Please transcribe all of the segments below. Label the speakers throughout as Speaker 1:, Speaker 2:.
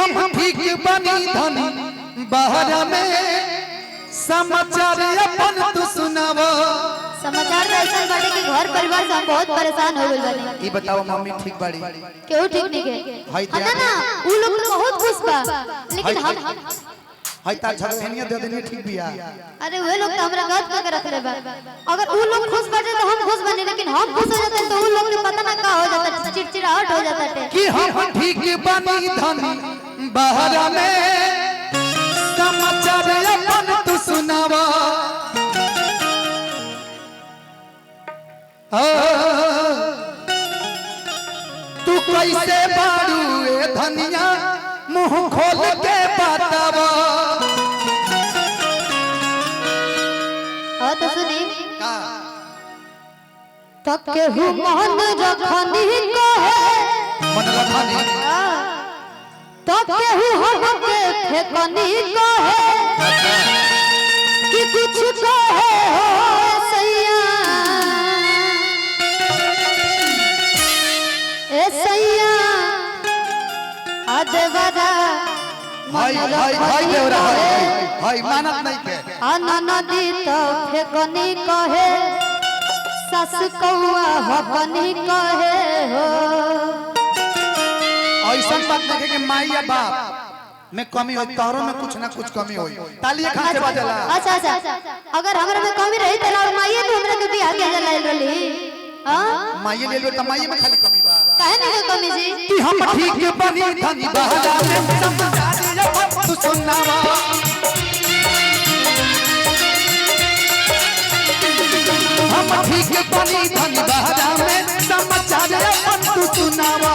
Speaker 1: हम ठीक बनी धनी बहरा में समाचार अपन तू सुनावो।
Speaker 2: समाचार ऐसा बाटे कि घर परिवार से हम बहुत परेशान हो गइल बानी।
Speaker 1: ई बताओ मम्मी ठीक बाड़ी?
Speaker 2: केहू ठीक नहीं के है ना, उ लोग तो बहुत खुश बा, लेकिन हम
Speaker 1: हाय ता झगड़निया दे देनी ठीक बिया।
Speaker 2: अरे वे लोग तो हमरा गलत कर रखले बा। अगर उ लोग खुश बाटे तो हम खुश बनी, लेकिन हम खुश हो जाते तो उ लोग के पता ना का हो जाता, चिड़चिड़ाहट हो जाता है
Speaker 1: कि हम ठीक बनी धनी बहरा में समाचार अपन तू सुनावा। तू कैसे बाड़ू ए धनिया मुंह खोल के बतावा।
Speaker 2: तो सुनी
Speaker 1: का
Speaker 2: तक के हु मन रखनी को है
Speaker 1: मन रखनी
Speaker 2: तक के हु हम के फेकनी को है कि कुछ को है हो सैया ए सैया अदवरा
Speaker 1: हाय हाय हाय देवरा हाय मानत नहीं के
Speaker 2: नदी तो फेकनी कहे सस कौआ हकनी कहे हो।
Speaker 1: ऐसा बात नहीं कि माई या बाप में कमी हो, तोहरों में कुछ ना कुछ कमी हो। ताली खान से बजेला।
Speaker 2: अच्छा अच्छा, अगर हमरा में कमी रही त और माईए भी हमरा के बियाह के जलाइल रही। हां
Speaker 1: माईए ले लो त माईए में खाली कमी बा।
Speaker 2: काहे नहीं कमी जी
Speaker 1: कि हम ठीक बनी धनी बहरा में समाचार अपन तू सुनावा। हम ठीक बनी धनी बहरा में समाचार अपन तू सुनावा।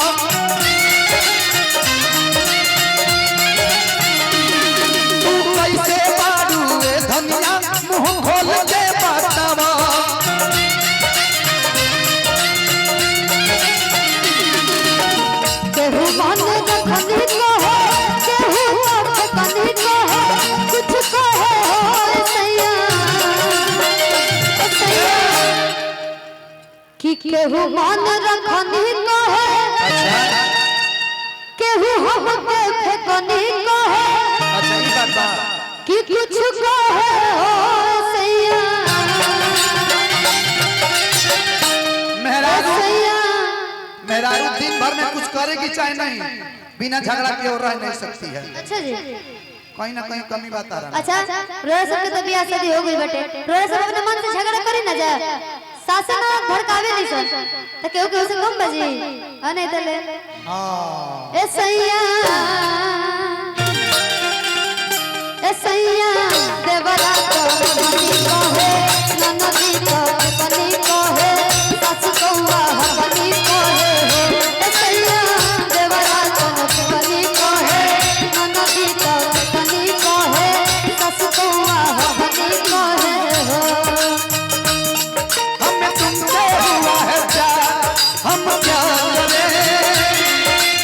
Speaker 1: तू कैसे बाड़ू ए धनिया मुंह खोल के बतावा।
Speaker 2: केहू मन रखनी को है केहू फेकनी को है कुछ को है हो सैया कि केहू मन रखनी को है केहू हम के फेकनी को है
Speaker 1: अच्छा ई बात बा
Speaker 2: कि कुछ को है हो सैया
Speaker 1: मेहरारू
Speaker 2: सैया
Speaker 1: मेहरारू दिन भर में कुछ करेगी चाहे नहीं, बिना झगड़ा के और रह नहीं सकती है।
Speaker 2: अच्छा जी
Speaker 1: कहीं ना कहीं कमी बात आ रहा है।
Speaker 2: अच्छा रोरा सब के तो बियाह शादी हो गई बेटे, रोरा सब अपने मन से झगड़ा करी ना जा सासन भड़कावे नहीं सन तो केहू केहू से कम बजी हां नहीं तो ले
Speaker 1: हां
Speaker 2: ए सैया देवरा तो बनी कहे ननदी तो बनी कहे सस कौआ बनी कहे ए सैया देवरा तो बनी कहे ननदी तो बनी कहे सस कौआ बनी कहे हो।
Speaker 1: हमें तुमसे हुआ है प्यार हम क्या करें।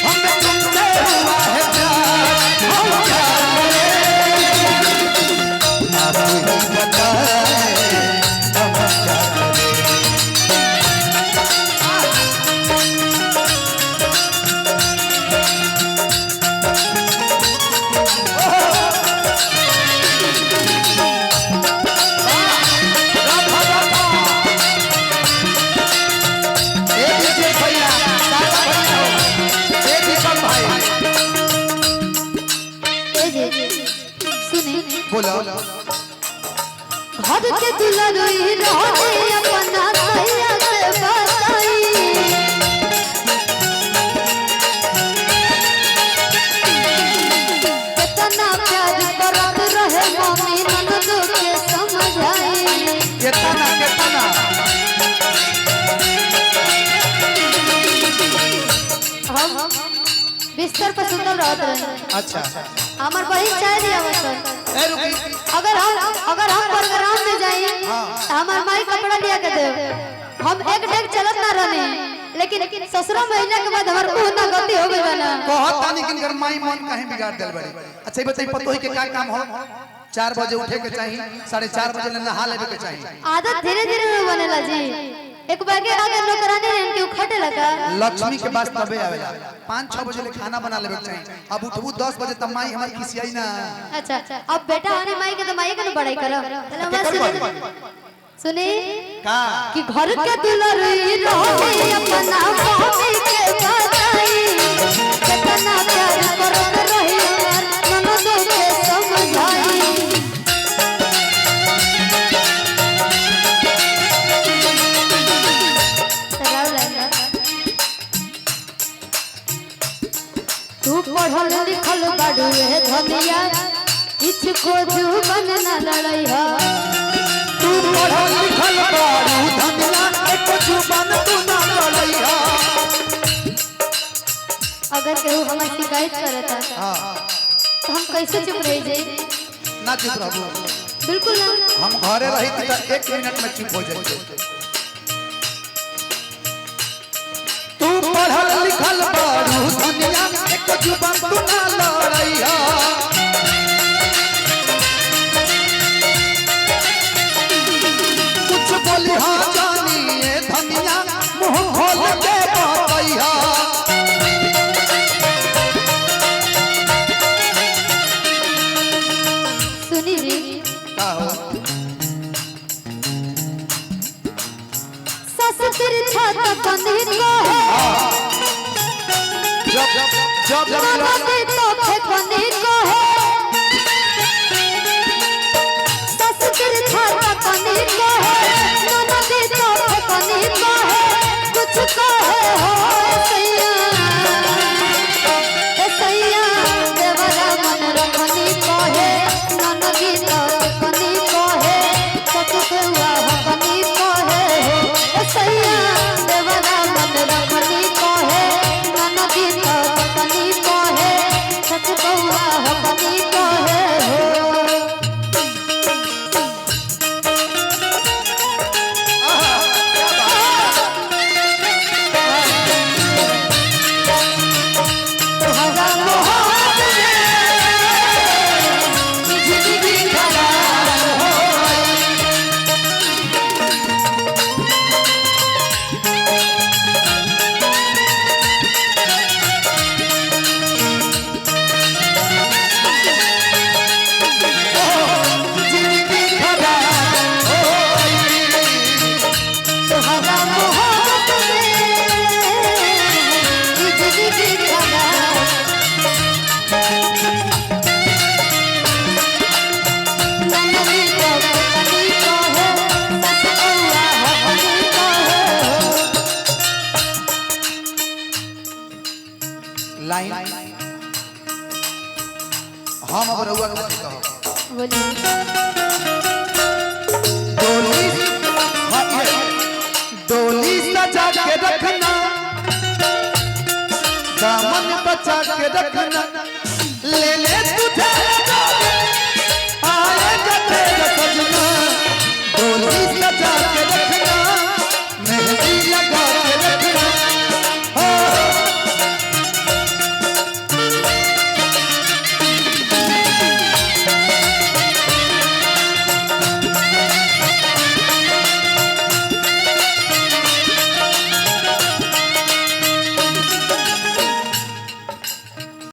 Speaker 1: हमें तुमसे हुआ है प्यार हम क्या करें। ना कोई बताए हम क्या करें। बोलो
Speaker 2: घर के दुलरुई रहने अपना सैया से बताई कितना प्यार करत रहे मम्मी ननद के समझाई
Speaker 1: कितना कितना
Speaker 2: हम बिस्तर पर सुतल रहत रहे।
Speaker 1: अच्छा
Speaker 2: हमार बहिन चाह दिया बसन
Speaker 1: ए रुकी
Speaker 2: अगर हम प्रोग्राम में जाई तो हमार माई कपड़ा लिया के दे हम एक डेग चलत ना रहने, लेकिन ससुरा महीना के बाद हमार मुंह ना गलती हो गई बना
Speaker 1: कहत तानी कि घर माई मन काहे बिगाड़ देल बड़ी। अच्छा ये बताई पतो ही के का काम हो। 4 बजे उठे के चाहिए, 4:30 बजे नहा लेवे के चाहिए।
Speaker 2: आदत धीरे धीरे बनेला जी। एक बार के अगर नौकरानी रहन के खटे लगा
Speaker 1: लक्ष्मी के पास तबे आवेला 5-6 बजे ले खाना बना लेबे चाहिए। अब उठबू 10 बजे त माई हमर खिसियाई ना।
Speaker 2: अच्छा अब बेटा आने माई के तो माई के न बड़ाई करो चलो हमरा सुने
Speaker 1: का
Speaker 2: कि घर के दुलरी रहे अपना मम्मी के बताई कितना प्यार करत रही हमर ननद के समझाई। तू पढ़ल लिखल बाडू है धनिया इचको जुबन न लड़ैया।
Speaker 1: तू पढ़ल लिखल बारू धनिया एक जुबान तू ना लड़ैया।
Speaker 2: अगर केहू हमर शिकायत करता
Speaker 1: हां
Speaker 2: तो हम कैसे चुप रह जाई?
Speaker 1: ना चुप रहबो
Speaker 2: बिल्कुल ना।
Speaker 1: हम घरे रही त 1 मिनट में चुप हो जाए। तू पढ़ल लिखल बारू धनिया एक जुबान तू ना लड़ैया। कुछ बोली हां जानिए धनिया मुंह खोल के बतैया।
Speaker 2: सुनी जी
Speaker 1: का हो
Speaker 2: सस तेरे छाता बंदी को है
Speaker 1: जब
Speaker 2: बाबा तो फेंकने को है सस तेरे छाता बंदी को है ननद तो फेंकने को है कुछ कहे हो सैया देवरा मन रखनी को है ननद तो फेंकने को है ससुआ हकनी को है सैया देवरा मन रखनी को है ननद तो फेंकनी को है ससुआ हकनी को है तुम्हारा मोहब्बत में जिंदगी खराब हो
Speaker 1: जिंदगी खराब हो
Speaker 2: तुम्हारा मोहब्बत में जिंदगी खराब नन्ही को कनी को है ससुआ हकनी को है
Speaker 1: लाइन हम अब रउआ के कहो
Speaker 2: बोलिए
Speaker 1: डोली डोली सजा के रखना दामन बचा के रखना